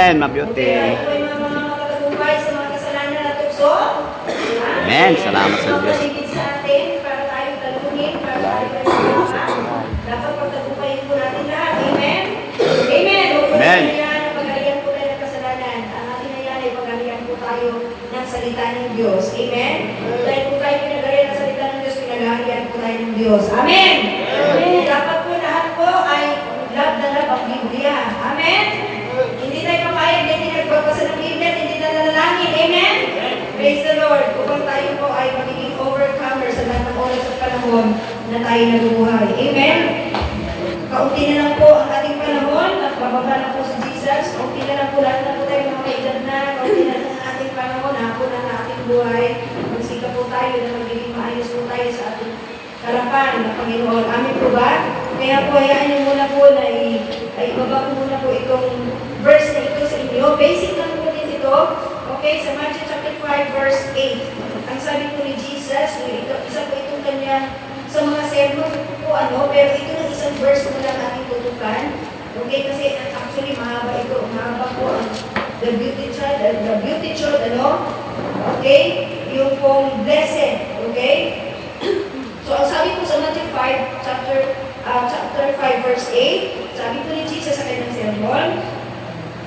Amen, mabuti. Okay, ako ay mga makatagumpay sa mga kasalanan na tukso. Amen, salamat sa Diyos. Magpaligid sa atin para tayo talunin, para tayo talunin. Dapat pagtagumpayin po natin lahat. Amen? Amen. Huwag po Amen. natin yan ang pag-alihan po tayo ng kasalanan. Ang ating nayan ay pag-alihan po tayo ng salita ng Diyos. Amen? Dahil po tayo pinag-alihan ng salita ng Diyos, pinag-alihan po tayo ng Diyos. Amen? Amen. Dapat po lahat po ay love na love ang Biblia. Amen? Hindi tayo papayag na hindi nagbabasa ng Biblia, hindi na nanalangin. Amen? Praise the Lord. Upang tayo po ay magiging overcomer sa lahat ng oras at panahon na tayo nabubuhay. Amen? Kaunti na lang po ang ating panahon. Nagbababa na po si Jesus. Kaunti na lang po lahat na po tayo mga kaedad na. Kaunti na lang ang ating panahon. Hapon na ating buhay. Magsika po tayo na magiging maayos po tayo sa ating harapan ng Panginoon. Amen po ba? Kaya po, hayaan niyo muna po na ibaba ko muna po itong verse na ito sa inyo. Basic lang po din ito. Okay, sa Matthew chapter 5, verse 8. Ang sabi po ni Jesus, isa po itong kanya sa mga sermon po pero ito na isang verse mo lang ating tutukan. Okay, kasi actually mahaba ito. Mahaba po ang the beauty child, Okay, yung pong blessed. Okay? So, ang sabi po sa Matthew 5, chapter 5, verse 8, sabi po ni Jesus sa kanyang sermon,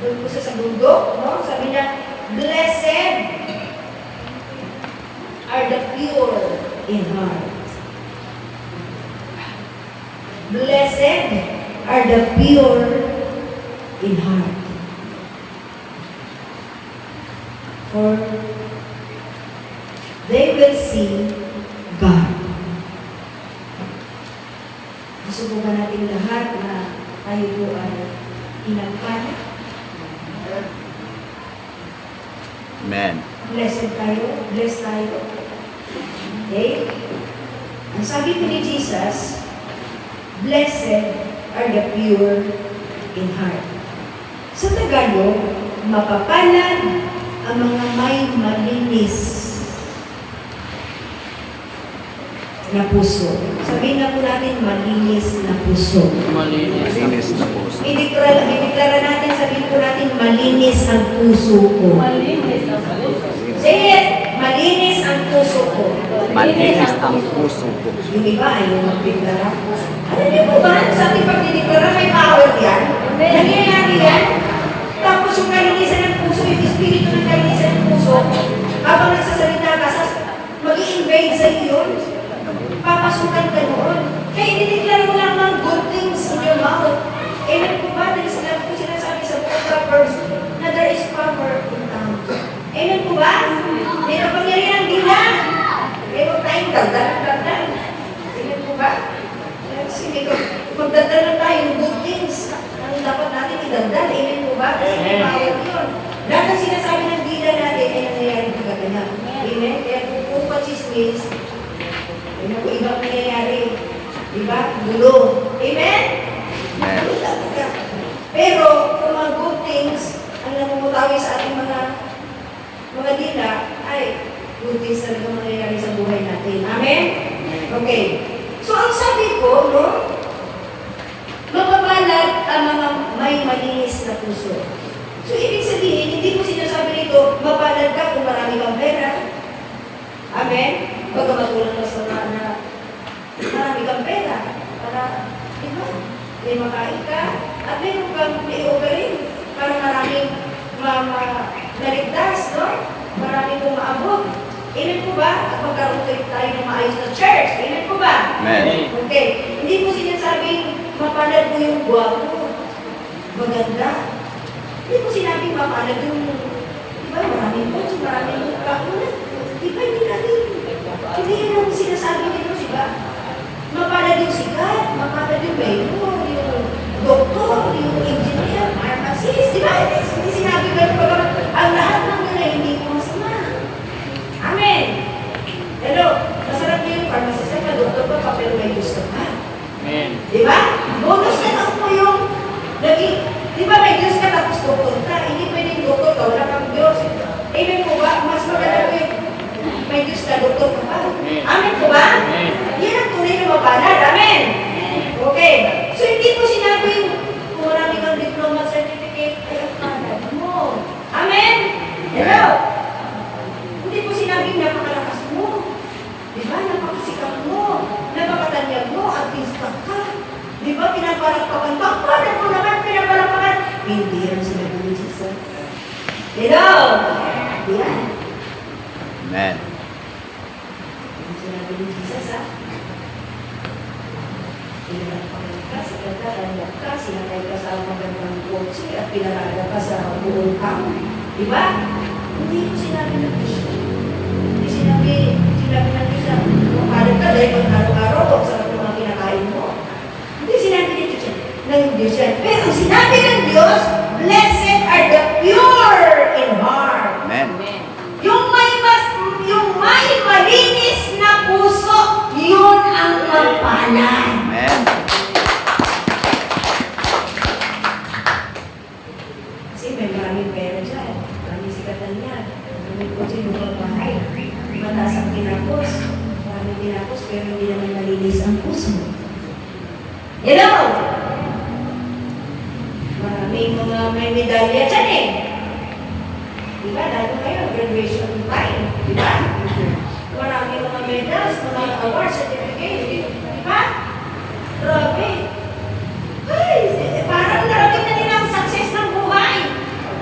doon po sa bundok, no? Sabi niya, blessed are the pure in heart. Blessed are the pure in heart. For they will see God. Gusto po ba natin lahat na tayo po ay inangkan? Amen. Blessed tayo, blessed tayo. Okay? Ang sabi po ni Jesus, blessed are the pure in heart. Sa Tagalog, mapapalad ang mga may malinis na puso. Sabihin na po natin, malinis na puso. Malinis na puso. Ideklara natin, sabihin po natin, malinis ang puso ko. Malinis ang puso. Say it! Malinis ang puso ko. Malinis ang puso ko. Yung iba ayaw magdeklara. Alam niyo po ba, sa ating pagdideklara may power yan? Nangyayari yan? Tapos yung kalinisan ng puso, yung espiritu ng kalinisan ng puso, habang nagsasalita ka, mag-i-invade sa iyo yun. Papasukan ka noon. Kaya dinideklara mo lang ng good things in your mouth. Amen po ba? Dahil sila po sinasabi sa Proverbs na there is power in tongue. Amen po ba? May kapangyarihan din lang. Pero tayong dagdag. Amen po ba? Sige ko, magdadala tayo ng good things. Ang dapat natin idagdag. Amen po ba? Kasi may power yun. Lahat ng sinasabi ng bida natin ay nangyayari ng kagana. Amen? Kaya kung pa-chismis, yun ang ibang nangyayari. Diba? Gulo. Amen? Amen. Pero, kung mga good things ang namumutawi sa ating mga dila, ay good things talaga mangyayari sa buhay natin. Amen? Okay. So, ang sabi ko, no? Mapapalad ang mga may malinis na puso. So, ibig sabihin, hindi ko sinasabi nito, mapalad ka kung marami kang pera. Amen? Pagkamatulang na sa na marami kang pera para, di ba, may makain ka at meron kang i-offering para maraming naligtas, no? Maraming kong maabot. Amen po ba? At magkaroon tayo ng maayos na church. Amen po ba? Amen. Okay. Hindi po sinasabing mapalad mo yung guwapo. Maganda. Hindi po sinabing mapalad yung, di ba, maraming po, maraming mukha mo na. Di ba, hindi natin. Hindi yun ang sinasabi nito, di ba? Mapalad yung sikat, mapalad yung mayor, yung doktor, yung engineer, pharmacist, di ba? Hindi sinabi ka ang lahat ng nila hindi ko masama. Amen! Hello, masarap niyo yung pharmacist ka, doktor ka, pero may gusto ka. Amen. Di ba? Bonus na lang po yung naging, di ba may Diyos ka tapos doktor ka? Hindi pwedeng doktor ka, wala kang Diyos. Amen po ba? Mas maganda po yung may Diyos ka, doktor ka pa. Amen po ba? Yan ang tunay na mapalad. Amen? Okay. So, hindi po sinabing kung marami kang diploma certificate, ay ang palad mo. kotse at pinarada ka sa buong town. Diba? Hindi yung sinabi ng Diyos. Hindi sinabi ng Diyos na kumalit ka dahil pag araw-araw, huwag sarap ng mga kinakain mo. Hindi sinabi ng Diyos yan. Ng Diyos yan. Pero ang sinabi ng Diyos, blessed are the pure in heart. Amen. Amen. Yung may malinis na puso, yun ang mapalad. Amen. Kasi may maraming pera dyan. Maraming sikatan yan. Maraming kotse ng bahay. Mataas ang tinapos. Maraming tinapos pero hindi naman malinis ang puso. Hello! Maraming mga may medalya dyan eh. Diba? Lalo ngayon, graduation time. Diba? Maraming mga medals, mga awards, certificate. Diba? Grabe. Ay, parang narating na nila ang success ng buhay.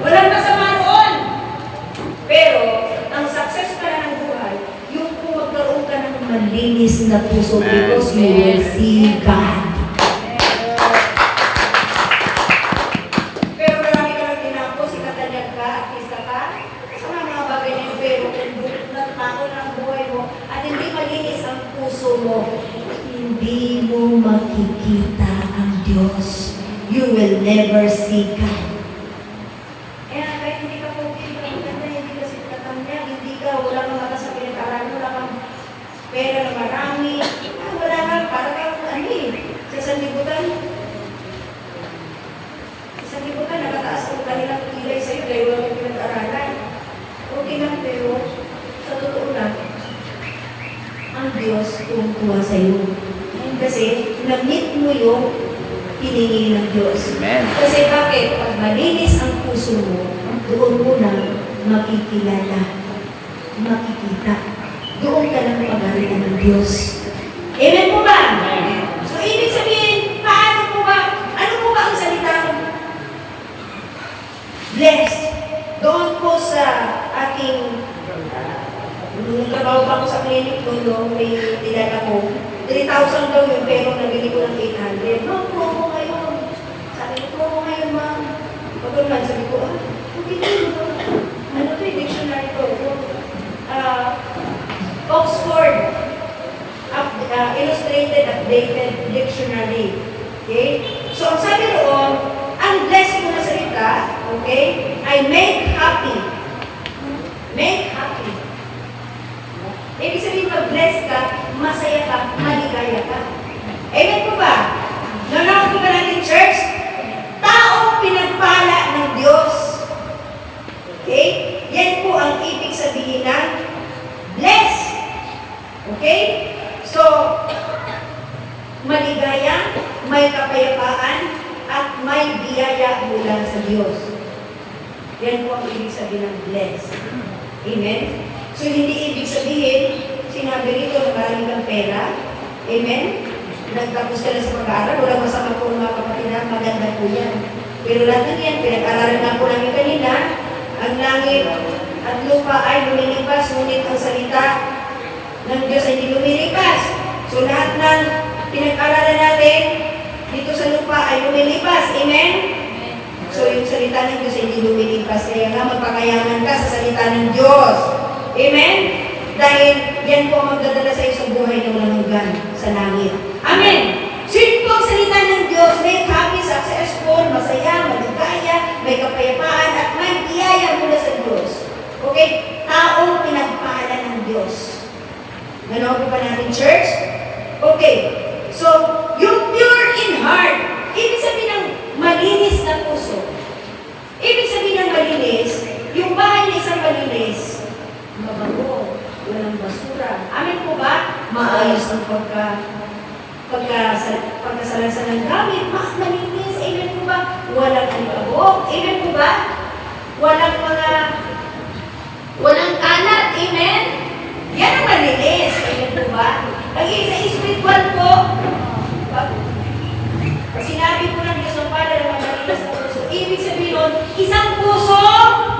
Walang masama roon. Pero, ang success pala ng buhay, yung kung magkaroon ka ng malinis na puso because you will see God. Pero marami ka lang tinapos, ikatanyag ka, artista ka, sa mga bagay na yun, pero kung natako na ang buhay mo at hindi malinis ang puso mo, hindi mo makikita ang Diyos. You will never see God. Kaya kahit hindi ka pogi, hindi ka sikatanyag, hindi ka, wala kang mata sa pinag-aralan, wala kang pera na marami, wala kang, para kang, sa sanlibutan, nakataas ang kanilang kilay sa'yo dahil wala kang pinag-aralan. Okay lang, pero sa totoo lang, ang Diyos tuwa sa'yo. Kasi na-meet mo yung hiningi ng Diyos. Amen. Kasi bakit? Pag malinis ang puso mo, doon mo na makikilala, makikita. Doon ka lang pag-arian ng Diyos. Amen po ba? So, ibig sabihin, paano po ba? Ano po ba ang salitang blessed? Doon po sa aking nung trabaho pa ako sa clinic noon, may nilala ko, 3,000 daw yung pero nabili ko ng 800. No, promo ngayon. Sabi ko, promo ngayon, ma'am. Pagkulman, sabi ko, hindi ko. Ano to yung dictionary ko? Oxford. Illustrated, updated dictionary. Okay? So, ang sabi doon, ang blessed ko na salita, okay, I make happy. Make happy. Ibig sabihin, pag-bless ka, masaya ka, maligaya ka. Amen po ba? Nanonood ko ba natin, church? Taong pinagpala ng Diyos. Okay? Yan po ang ibig sabihin ng bless. Okay? So, maligaya, may kapayapaan, at may biyaya mula sa Diyos. Yan po ang ibig sabihin ng bless. Amen? So, hindi ibig sabihin, sinabi rito na marami kang pera. Amen? Nagtapos ka na sa pag-aaral, walang masama po mga kapatid na maganda po yan. Pero lahat ng yan, pinag-aralan nga po namin kanina, ang langit at lupa ay lumilipas, ngunit ang salita ng Diyos ay hindi lumilipas. So, lahat ng pinag-aralan natin dito sa lupa ay lumilipas. Amen? So, yung salita ng Diyos ay hindi lumilipas. Kaya nga, magpakayaman ka sa salita ng Diyos. Amen? Dahil yan po ang magdadala sa iyo sa buhay na walang hanggan sa langit. Amen! So yun po ang salita ng Diyos, may happy, successful, masaya, maligaya, may kapayapaan, at may biyaya mula sa Diyos. Okay? Taong pinagpala ng Diyos. Gano'n po pa natin, church? Okay. So, yung pure in heart, ibig sabihin ng malinis na puso. Ibig sabihin ng malinis, yung bahay na isang malinis, mabago, walang basura. Amin po ba? Maayos ang pagkasalansan ng gamit, malinis. Amen po ba? Walang alikabok. Amen po ba? Walang kalat. Amen? Yan ang malinis. Amen po ba? Lagi sa spiritual po, pag sinabi po ng Diyos ng Padre na malinis na puso, ibig sabihin nun, isang puso,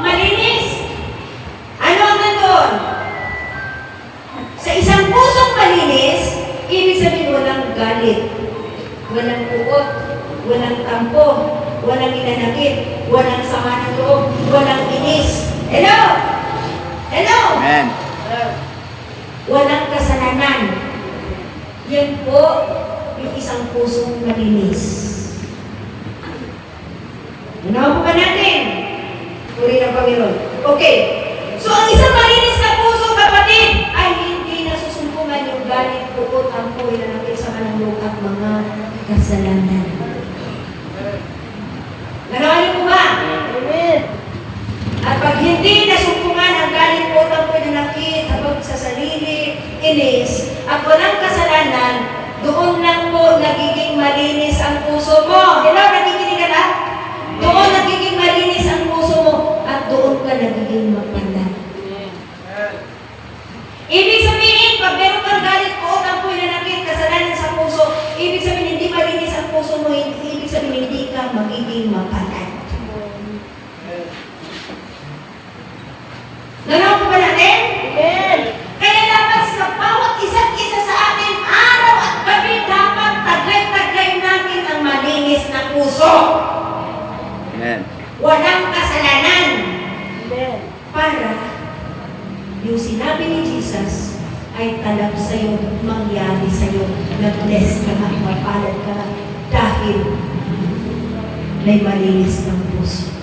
malinis. Ano ang nandun? Sa isang pusong malinis, ibig sabihin walang galit, walang puot, walang tampo, walang inanakit, walang sama ng loob, walang inis. Hello? Hello? Amen. Walang kasalanan. Yan po yung isang pusong malinis. Unawa po ba natin? Puri ng Panginoon. Okay. So, ang isang malinis na puso, kapatid, ay hindi nasusumpungan yung galit, pukot, tampo, inanakit sa manang at mga kasalanan. Nagawa niyo po ba? Amen. At pag hindi nasumpungan ang galit, pukot, tampo, inanakit, habang sa sarili, inis, at walang kasalanan, doon lang po nagiging malinis ang puso mo. Hello, nakikinig ka na? Doon nagiging malinis ang puso mo at doon ka nagiging mapanal. Ibig sabihin, pag meron kang galit po, tampo, inanakit, kasalanan sa puso, ibig sabihin hindi malinis ang puso mo, ibig sabihin hindi ka magiging mapanal. Ganaw po ba natin? Amen. Kaya dapat sa bawat isa't isa sa atin, araw at gabi, dapat taglay-taglay natin ang malinis na puso. Amen. Walang kasalanan. Amen. Para yung sinabi ni Jesus ay talab sa'yo, mangyari sa'yo, na-bless ka na, mapalad ka na, dahil may malinis ng puso.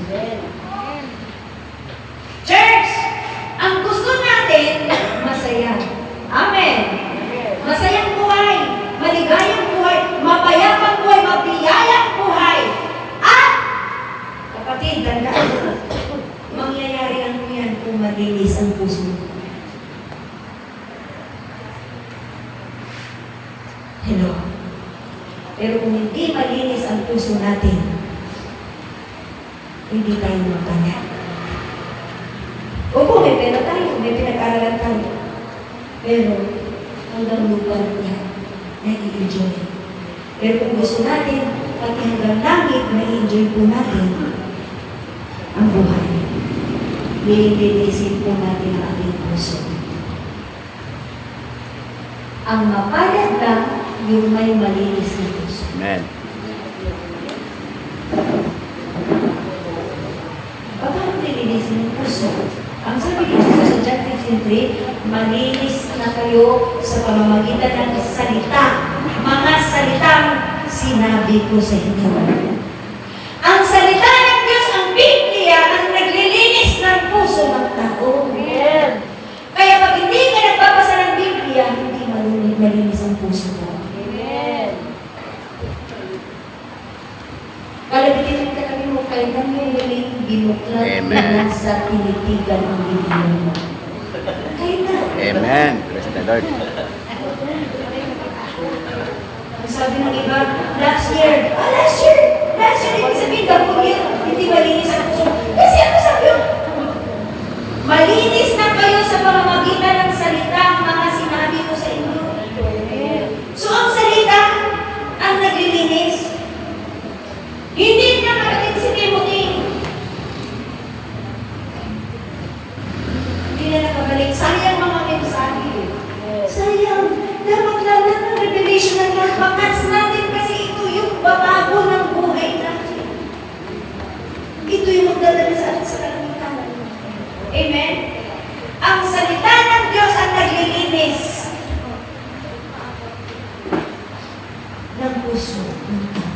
Church, ang gusto natin, masaya. Amen. Masayang buhay, maligayang buhay, mapayapang buhay, mabiyayang buhay. At, kapatid, tandaan, mangyayari ang yan kung malinis ang puso mo. Hello. Pero kung hindi malinis ang puso natin, hindi tayo magkanya. Opo, may pera tayo, may pinag-aralan tayo. Pero hanggang lupa lang yan, nai-enjoy. Pero kung gusto natin, pati hanggang langit, nai-enjoy po natin ang buhay. Lilinisin po natin ang ating puso. Ang mapalad lang yung may malinis na puso. Amen. Paano nilinisin ang puso? Ang sabi dito sa John 15:3, malinis na kayo sa pamamagitan ng salita. Mga salitang sinabi ko sa inyo. Ang salita ng Diyos, ang Biblia, ang naglilinis ng puso ng tao. Amen. Kaya pag hindi ka nagbabasa ng Biblia, hindi malinis ang puso mo. Amen. Kalabitin mo kami mo, kailan mo muling binuklat Amen. na sa tinitigan ang Biblia mo. Kailan? Amen. Praise the Lord. Ang sabi ng iba, last year, ibig sabihin, gabong yan, hindi malinis ang puso. Kasi ano sabi yun? Malinis na kayo sa pamamagitan ng salita, mga sinabi ko sa inyo. So ang salita, ang naglilinis, hindi na kapatid si Timothy. Hindi na nakabalik. Sayang mga mensahe. Sayang. Dapat lang ng revelation ng Lord. Bakats natin kasi ito yung babago ng buhay natin. Ito yung magdadala sa atin sa kalangitan. Amen? Ang salita ng Diyos ang naglilinis ng puso ng tao.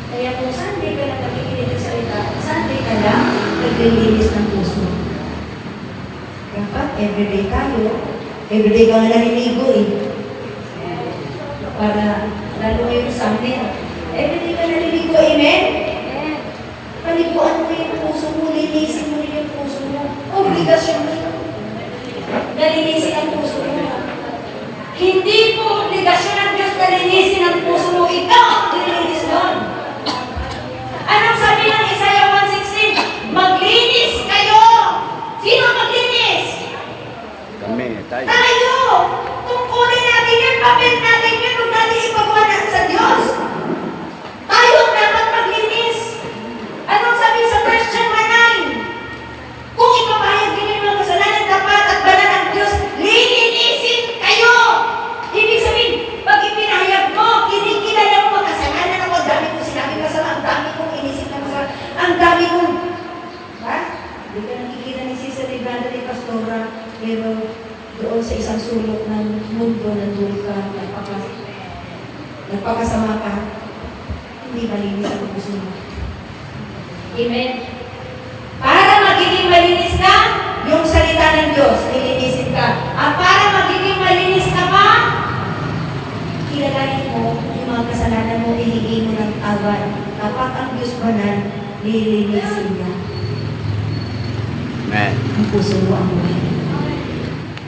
Kaya kung Sunday ka lang nakikinig ng salita, Sunday ka lang naglilinis ng puso. Dapat everyday tayo, everyday ka nga naliligo eh. Para, lalo ngayon Sunday, everyday ka naliligo, amen? Paliguan mo yung puso mo, linisin mo rin yung puso mo. Obligasyon mo. Nalinisin ang puso mo. Hindi po obligasyon ng Diyos na linisin ang puso mo. Ikaw ang lininis doon. Anong sabi ng Isaiah 1:16? Maglinis kayo! Sino maglinis? Kami, tayo. Tayo! Tungkulin natin yan, papel natin yan, huwag natin ipagawa nagpakasama ka, hindi malinis ang puso mo. Amen? Para magiging malinis ka, yung salita ng Diyos, nilinisin ka. At para magiging malinis ka pa, kilalanin mo yung mga kasalanan mo, ihingi mo ng tawad. Kapag ang Diyos banal, nilinisin niya. Amen. Ang puso mo ang buhay.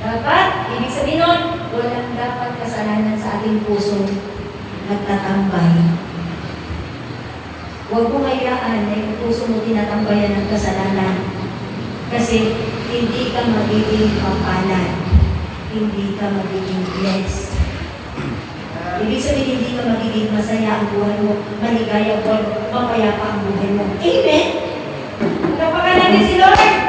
Dapat, ibig sabihin nun, walang dapat kasalanan sa ating puso nagtatambay. Huwag mong hayaan na yung puso mo tinatambayan ng kasalanan. Kasi hindi ka magiging kapalan. Hindi ka magiging blessed. Ibig sabihin, hindi ka magiging masaya ang buhay mo, maligaya ang buhay mo, mapayapa ang buhay mo. Amen? Kapag natin si Lord,